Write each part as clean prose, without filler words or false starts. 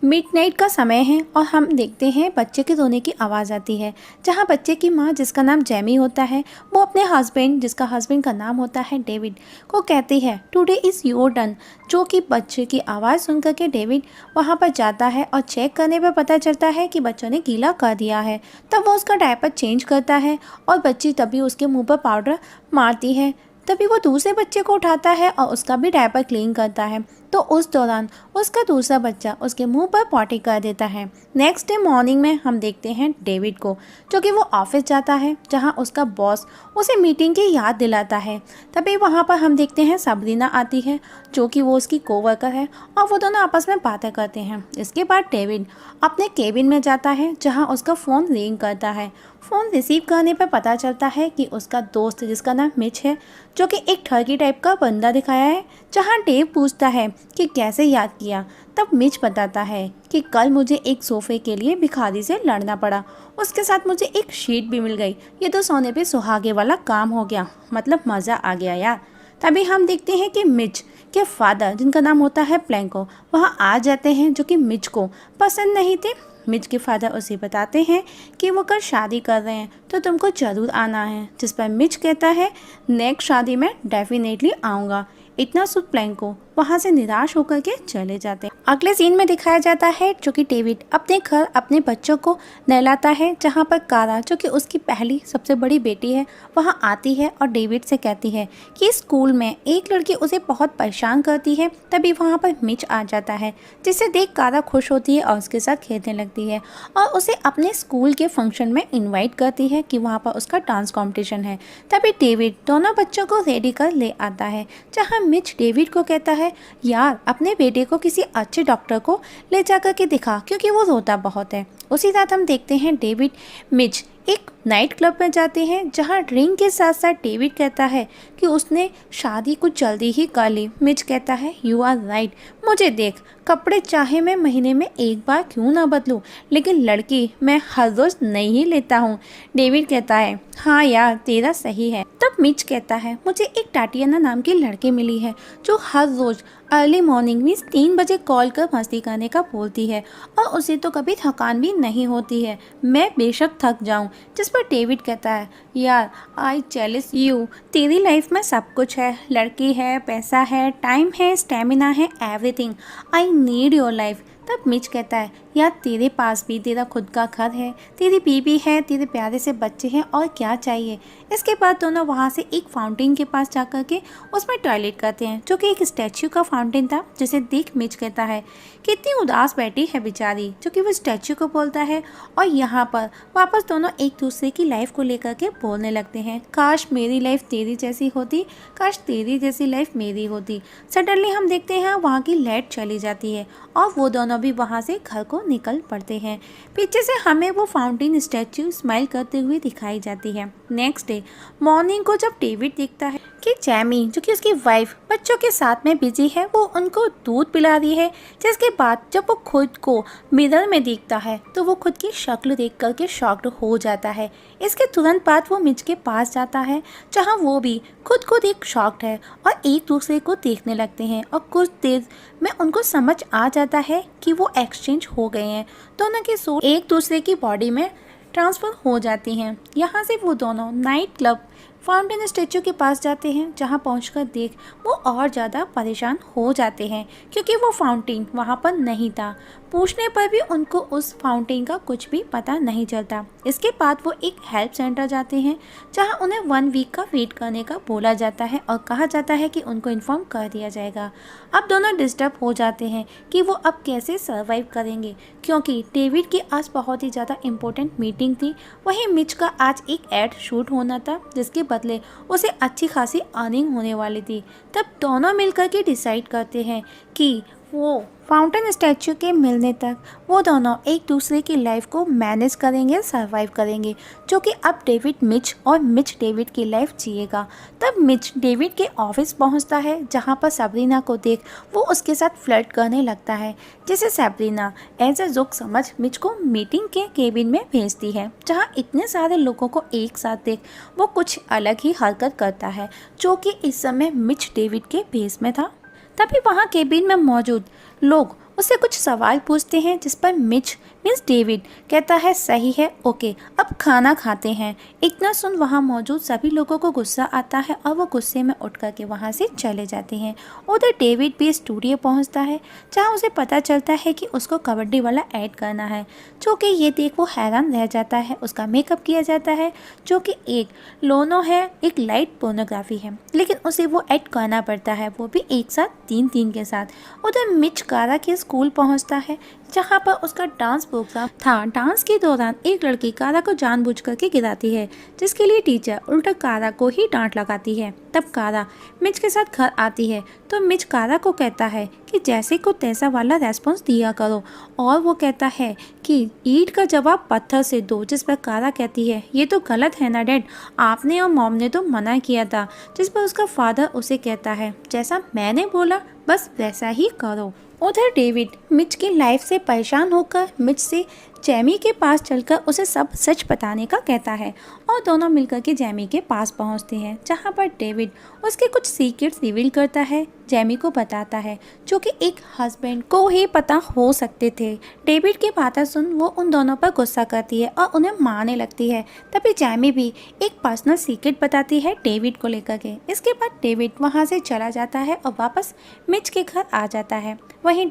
Midnight का समय है और हम देखते हैं बच्चे के रोने की आवाज़ आती है, जहाँ बच्चे की माँ, जिसका नाम जैमी होता है, वो अपने हस्बैंड, जिसका हस्बैंड का नाम होता है डेविड, को कहती है टुडे इज़ योर टर्न। जो कि बच्चे की आवाज़ सुन कर के डेविड वहाँ पर जाता है और चेक करने पर पता चलता है कि बच्चों ने गीला कर दिया है। तब वो उसका डायपर चेंज करता है और बच्ची तभी उसके मुँह पर पाउडर मारती है। तभी वो दूसरे बच्चे को उठाता है और उसका भी डायपर क्लीन करता है। तो उस दौरान उसका दूसरा बच्चा उसके मुंह पर पॉटी कर देता है। नेक्स्ट डे मॉर्निंग में हम देखते हैं डेविड को, जो कि वो ऑफिस जाता है, जहां उसका बॉस उसे मीटिंग की याद दिलाता है। तभी वहां पर हम देखते हैं सबरीना आती है, जो कि वो उसकी कोवर्कर है, और वो दोनों आपस में बातें करते हैं। इसके बाद डेविड अपने केबिन में जाता है, जहाँ उसका फ़ोन रिंग करता है। फ़ोन रिसीव करने पर पता चलता है कि उसका दोस्त, जिसका नाम मिच है, जो कि एक ठगी टाइप का बंदा दिखाया है। जहाँ डेव पूछता है कि कैसे याद किया, तब मिच बताता है कि कल मुझे एक सोफ़े के लिए भिखारी से लड़ना पड़ा, उसके साथ मुझे एक शीट भी मिल गई। ये तो सोने पे सुहागे वाला काम हो गया, मतलब मज़ा आ गया यार। तभी हम देखते हैं कि मिच के फादर, जिनका नाम होता है प्लैंको, वहाँ आ जाते हैं, जो कि मिच को पसंद नहीं थे। मिच के फादर उसे बताते हैं कि वो कल शादी कर रहे हैं, तो तुमको ज़रूर आना है। जिस पर मिच कहता है नेक्स्ट शादी में डेफिनेटली आऊँगा। इतना सुन प्लैंको वहाँ से निराश होकर के चले जाते हैं। अगले सीन में दिखाया जाता है, जो कि डेविड अपने घर अपने बच्चों को नहलाता है, जहाँ पर कारा, जो कि उसकी पहली सबसे बड़ी बेटी है, वहाँ आती है और डेविड से कहती है कि स्कूल में एक लड़की उसे बहुत परेशान करती है। तभी वहाँ पर मिच आ जाता है, जिसे देख कारा खुश होती है और उसके साथ खेलने लगती है और उसे अपने स्कूल के फंक्शन में इन्वाइट करती है कि वहाँ पर उसका डांस कॉम्पिटिशन है। तभी डेविड दोनों बच्चों को रेडी कर ले आता है, जहाँ मिच डेविड को कहता है यार अपने बेटे को किसी अच्छे डॉक्टर को ले जाकर के दिखा, क्योंकि वो रोता बहुत है। उसी रात हम देखते हैं डेविड मिच एक नाइट क्लब में जाते हैं, जहां ड्रिंक के साथ साथ डेविड कहता है कि उसने शादी कुछ जल्दी ही कर ली। मिच कहता है यू आर राइट, मुझे देख, कपड़े चाहे मैं महीने में एक बार क्यों ना बदलूं, लेकिन लड़की मैं हर रोज़ नहीं लेता हूँ। डेविड कहता है हाँ यार तेरा सही है। तब मिच कहता है मुझे एक टाटियाना नाम की लड़की मिली है, जो हर रोज़ अर्ली मॉर्निंग मीन्स 3 बजे कॉल कर मस्ती करने का बोलती है और उसे तो कभी थकान भी नहीं होती है, मैं बेशक थक जाऊं। जिस पर डेविड कहता है यार आई जेलस यू, तेरी लाइफ में सब कुछ है, लड़की है, पैसा है, टाइम है, स्टेमिना है, everything. I need your life. तब मिच कहता है यार तेरे पास भी तेरा खुद का घर है, तेरी बीवी है, तेरे प्यारे से बच्चे हैं, और क्या चाहिए। इसके बाद दोनों वहाँ से एक फाउंटेन के पास जाकर के उसमें टॉयलेट करते हैं, जो कि एक स्टैच्यू का फाउंटेन था, जिसे देख मिच कहता है कितनी उदास बैठी है बेचारी, जो कि वो स्टैच्यू को बोलता है। और यहाँ पर वापस दोनों एक दूसरे की लाइफ को लेकर के बोलने लगते हैं, काश मेरी लाइफ तेरी जैसी होती, काश तेरी जैसी लाइफ मेरी होती। सडनली हम देखते हैं वहाँ की लाइट चली जाती है और वो दोनों भी वहाँ से घर को निकल पड़ते हैं। पीछे से हमें वो फाउंटेन स्टैच्यू स्माइल करते हुए दिखाई जाती है। नेक्स्ट डे मॉर्निंग को जब डेविड देखता है कि जैमी, जो कि उसकी वाइफ, बच्चों के साथ में बिजी है, वो उनको दूध पिला रही है, जिसके बाद जब वो खुद को मिरर में देखता है तो वो खुद की शक्ल देख करके शॉक्ड हो जाता है। इसके तुरंत बाद वो मिच के पास जाता है, जहाँ वो भी खुद को देख शॉक्ड है और एक दूसरे को देखने लगते हैं और कुछ देर में उनको समझ आ जाता है कि वो एक्सचेंज हो गए हैं। दोनों की सोल एक दूसरे की बॉडी में ट्रांसफ़र हो जाती हैं। यहाँ से वो दोनों नाइट क्लब फाउंटेन स्टैच्यू के पास जाते हैं, जहाँ पहुंचकर देख वो और ज़्यादा परेशान हो जाते हैं, क्योंकि वो फाउंटेन वहाँ पर नहीं था। पूछने पर भी उनको उस फाउंटेन का कुछ भी पता नहीं चलता। इसके बाद वो एक हेल्प सेंटर जाते हैं, जहाँ उन्हें 1 वीक का वेट करने का बोला जाता है और कहा जाता है कि उनको इन्फॉर्म कर दिया जाएगा। अब दोनों डिस्टर्ब हो जाते हैं कि वो अब कैसे सर्वाइव करेंगे, क्योंकि डेविड की आज बहुत ही ज़्यादा इम्पोर्टेंट मीटिंग थी। वहीं मिच का आज एक एड शूट होना था, जिसके बदले उसे अच्छी खासी अर्निंग होने वाली थी। तब दोनों मिलकर के डिसाइड करते हैं कि वो फाउंटेन स्टैच्यू के मिलने तक वो दोनों एक दूसरे की लाइफ को मैनेज करेंगे, सरवाइव करेंगे, जो कि अब डेविड मिच और मिच डेविड की लाइफ जिएगा। तब मिच डेविड के ऑफिस पहुंचता है, जहां पर सबरीना को देख वो उसके साथ फ्लर्ट करने लगता है, जिसे सबरीना एज अ जोक समझ मिच को मीटिंग के केबिन में भेजती है, जहां इतने सारे लोगों को एक साथ देख वो कुछ अलग ही हरकत करता है, जो कि इस समय मिच डेविड के भेस में था। तभी वहाँ केबिन में मौजूद लोग उससे कुछ सवाल पूछते हैं, जिस पर मिच मीन्स डेविड कहता है सही है, ओके अब खाना खाते हैं। इतना सुन वहाँ मौजूद सभी लोगों को गुस्सा आता है और वो गुस्से में उठ करके वहाँ से चले जाते हैं। उधर डेविड भी स्टूडियो पहुँचता है, जहाँ उसे पता चलता है कि उसको कबड्डी वाला ऐड करना है, जो कि ये देख वो हैरान रह जाता है। उसका मेकअप किया जाता है, जो कि एक लोनो है, एक लाइट पोर्नोग्राफी है, लेकिन उसे वो ऐड करना पड़ता है, वो भी एक साथ 3-3 के साथ। उधर मिच कारा के स्कूल पहुंचता है, जहां पर उसका डांस प्रोग्राम था। डांस के दौरान एक लड़की कारा को जानबूझ करके गिराती है, जिसके लिए टीचर उल्टा कारा को ही डांट लगाती है। तब कारा मिच के साथ घर आती है, तो मिच कारा को कहता है कि जैसे को तैसा वाला रेस्पॉन्स दिया करो, और वो कहता है कि ईंट का जवाब पत्थर से दो, जिस पर कारा कहती है ये तो गलत है ना डैड, आपने और मॉम ने तो मना किया था। जिस पर उसका फादर उसे कहता है जैसा मैंने बोला बस वैसा ही करो। उधर डेविड मिच की लाइफ से परेशान होकर मिच से जैमी के पास चलकर उसे सब सच बताने का कहता है, और दोनों मिलकर के जैमी के पास पहुंचते हैं, जहां पर डेविड उसके कुछ सीक्रेट्स रिवील करता है, जैमी को बताता है, जो कि एक हस्बैंड को ही पता हो सकते थे। डेविड की बातें सुन वो उन दोनों पर गुस्सा करती है और उन्हें मारने लगती है। तभी जैमी भी एक पर्सनल सीक्रेट बताती है डेविड को लेकर के। इसके बाद डेविड वहां से चला जाता है और वापस मिच के घर आ जाता है। वहीं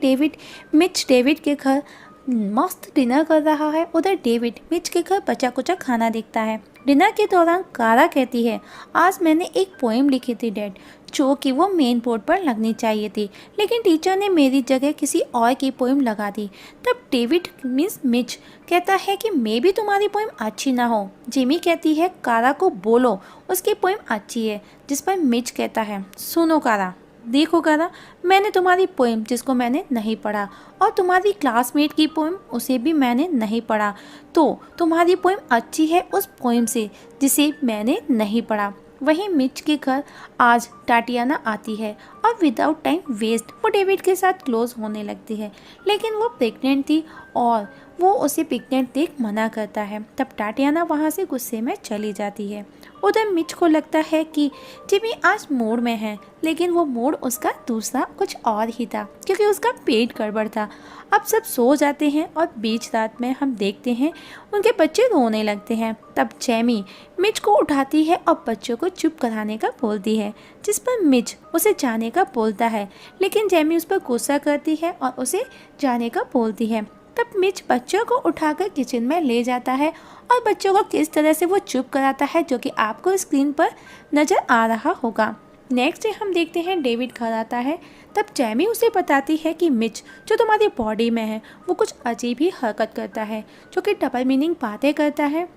मिच डेविड के घर मस्त डिनर कर रहा है। उधर डेविड मिच के घर बचा कुचा खाना देखता है। डिनर के दौरान कारा कहती है आज मैंने एक पोएम लिखी थी डैड, जो कि वो मेन बोर्ड पर लगनी चाहिए थी, लेकिन टीचर ने मेरी जगह किसी और की पोएम लगा दी। तब डेविड मीन्स मिच कहता है कि मे भी तुम्हारी पोएम अच्छी ना हो। जिमी कहती है कारा को बोलो उसकी पोएम अच्छी है, जिस पर मिच कहता है सुनो कारा, देखो कारा, मैंने तुम्हारी पोएम जिसको मैंने नहीं पढ़ा, और तुम्हारी क्लासमेट की पोएम उसे भी मैंने नहीं पढ़ा, तो तुम्हारी पोएम अच्छी है उस पोएम से जिसे मैंने नहीं पढ़ा। वहीं मिच के घर आज टाटियाना आती है और विदाउट टाइम वेस्ट वो डेविड के साथ क्लोज होने लगती है, लेकिन वो प्रेग्नेंट थी और वो उसे प्रेग्नेंट देख मना करता है। तब टाटियाना वहाँ से गुस्से में चली जाती है। उधर मिच को लगता है कि जिमी आज मूड में है, लेकिन वो मूड उसका दूसरा कुछ और ही था, क्योंकि उसका पेट गड़बड़ था। अब सब सो जाते हैं और बीच रात में हम देखते हैं उनके बच्चे रोने लगते हैं। तब जैमी मिच को उठाती है और बच्चों को चुप कराने का बोलती है, जिस पर मिच उसे जाने का बोलता है, लेकिन जैमी उस पर गुस्सा करती है और उसे जाने का बोलती है। तब मिच बच्चों को उठाकर किचन में ले जाता है और बच्चों को किस तरह से वो चुप कराता है, जो कि आपको स्क्रीन पर नज़र आ रहा होगा। नेक्स्ट डे हम देखते हैं डेविड घर आता है। तब जैमी उसे बताती है कि मिच जो तुम्हारी बॉडी में है वो कुछ अजीब ही हरकत करता है, जो कि डबल मीनिंग बातें करता है।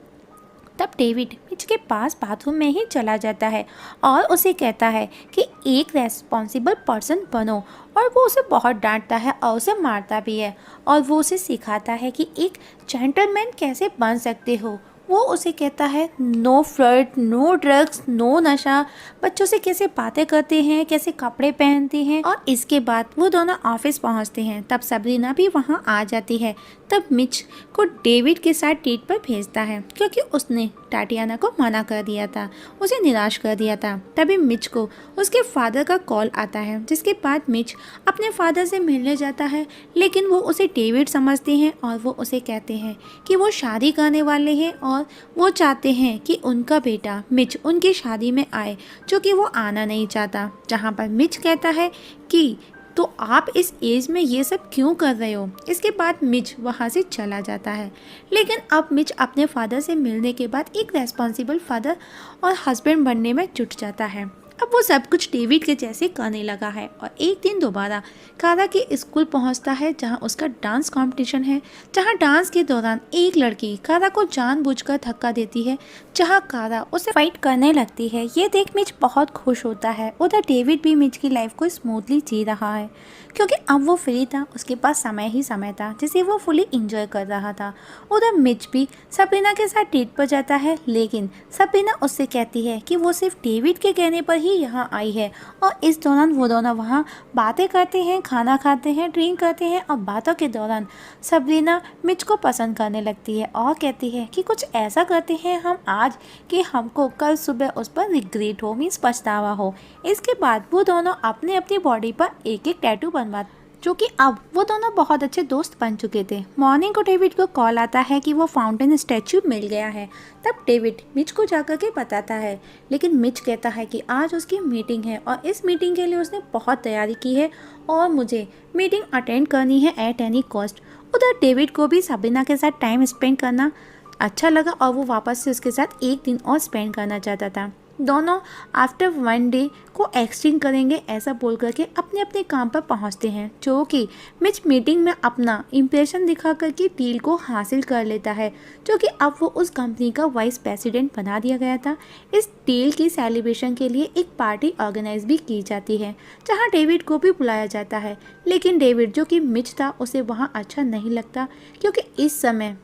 तब डेविड मिच के पास बाथरूम में ही चला जाता है और उसे कहता है कि एक रेस्पॉन्सिबल पर्सन बनो, और वो उसे बहुत डांटता है और उसे मारता भी है, और वो उसे सिखाता है कि एक जेंटलमैन कैसे बन सकते हो। वो उसे कहता है no flirt, no drugs, no नशा, बच्चों से कैसे बातें करते हैं, कैसे कपड़े पहनते हैं। और इसके बाद वो दोनों ऑफिस पहुंचते हैं। तब सबरीना भी वहां आ जाती है। तब मिच को डेविड के साथ डेट पर भेजता है, क्योंकि उसने टाटियाना को मना कर दिया था, उसे निराश कर दिया था। तभी मिच को उसके फादर का कॉल आता है, जिसके बाद मिच अपने फादर से मिलने जाता है, लेकिन वो उसे डेविड समझते हैं और वो उसे कहते हैं कि वो शादी करने वाले हैं और वो चाहते हैं कि उनका बेटा मिच उनकी शादी में आए, जो कि वो आना नहीं चाहता। जहाँ पर मिच कहता है कि तो आप इस एज में ये सब क्यों कर रहे हो। इसके बाद मिच वहाँ से चला जाता है, लेकिन अब मिच अपने फादर से मिलने के बाद एक रेस्पॉन्सिबल फादर और हस्बैंड बनने में जुट जाता है। अब वो सब कुछ डेविड के जैसे करने लगा है। और एक दिन दोबारा कारा के स्कूल पहुंचता है, जहां उसका डांस कंपटीशन है, जहां डांस के दौरान एक लड़की कारा को जानबूझकर धक्का देती है, जहां कारा उसे फाइट करने लगती है। ये देख मिच बहुत खुश होता है। उधर डेविड भी मिच की लाइफ को स्मूथली जी रहा है, क्योंकि अब वो फ्री था, उसके पास समय ही समय था जिसे वो फुली इंजॉय कर रहा था। उधर मिच भी सबरीना के साथ डेट पर जाता है, लेकिन सबरीना उससे कहती है कि वो सिर्फ डेविड के कहने पर ही यहाँ आई है। और इस दौरान वो दोनों वहाँ बातें करते हैं, खाना खाते हैं, ड्रिंक करते हैं, और बातों के दौरान सबरीना मिच को पसंद करने लगती है और कहती है कि कुछ ऐसा करते हैं हम आज कि हमको कल सुबह उस पर रिग्रेट हो, मीन्स पछतावा हो। इसके बाद वो दोनों अपनी अपनी बॉडी पर एक एक टैटू बनवा जो कि अब वो दोनों बहुत अच्छे दोस्त बन चुके थे। मॉर्निंग को डेविड को कॉल आता है कि वो फाउंटेन स्टैचू मिल गया है। तब डेविड मिच को जाकर के बताता है, लेकिन मिच कहता है कि आज उसकी मीटिंग है और इस मीटिंग के लिए उसने बहुत तैयारी की है और मुझे मीटिंग अटेंड करनी है एट एनी कॉस्ट। उधर डेविड को भी सबीना के साथ टाइम स्पेंड करना अच्छा लगा और वो वापस से उसके साथ एक दिन और स्पेंड करना चाहता था। दोनों आफ्टर वन डे को एक्सचेंज करेंगे ऐसा बोल करके अपने अपने काम पर पहुंचते हैं, जो कि मिच मीटिंग में अपना इम्प्रेशन दिखा करके डील को हासिल कर लेता है, जो कि अब वो उस कंपनी का वाइस प्रेसिडेंट बना दिया गया था। इस डील की सेलिब्रेशन के लिए एक पार्टी ऑर्गेनाइज भी की जाती है, जहां डेविड को भी बुलाया जाता है। लेकिन डेविड जो कि मिच था उसे वहां अच्छा नहीं लगता, क्योंकि इस समय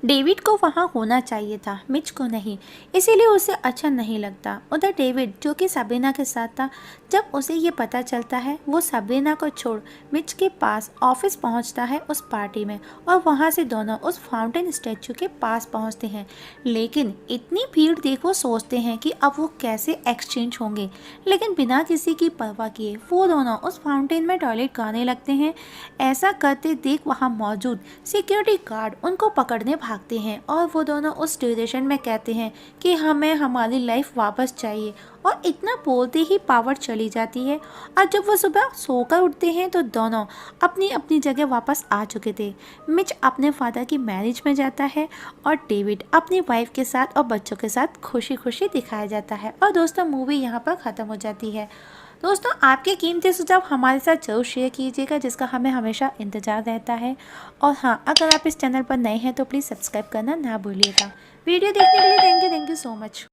डेविड को वहाँ होना चाहिए था, मिच को नहीं, इसीलिए उसे अच्छा नहीं लगता। उधर डेविड जो कि सबरीना के साथ था, जब उसे ये पता चलता है वो सबरीना को छोड़ मिच के पास ऑफिस पहुँचता है उस पार्टी में, और वहाँ से दोनों उस फाउंटेन स्टैचू के पास पहुँचते हैं। लेकिन इतनी भीड़ देख वो सोचते हैं कि अब वो कैसे एक्सचेंज होंगे, लेकिन बिना किसी की परवाह किए वो दोनों उस फाउंटेन में टॉयलेट करने लगते हैं। ऐसा करते देख वहाँ मौजूद सिक्योरिटी गार्ड उनको पकड़ने भागते हैं और वो दोनों उस ड्यूरेशन में कहते हैं कि हमें हमारी लाइफ वापस चाहिए, और इतना बोलते ही पावर चली जाती है। और जब वो सुबह सोकर उठते हैं तो दोनों अपनी अपनी जगह वापस आ चुके थे। मिच अपने फादर की मैरिज में जाता है और डेविड अपनी वाइफ के साथ और बच्चों के साथ खुशी खुशी दिखाया जाता है। और दोस्तों मूवी यहाँ पर ख़त्म हो जाती है। दोस्तों आपके कीमती सुझाव हमारे साथ जरूर शेयर कीजिएगा, जिसका हमें हमेशा इंतज़ार रहता है। और हाँ, अगर आप इस चैनल पर नए हैं तो प्लीज़ सब्सक्राइब करना ना भूलिएगा। वीडियो देखने के लिए थैंक यू सो मच।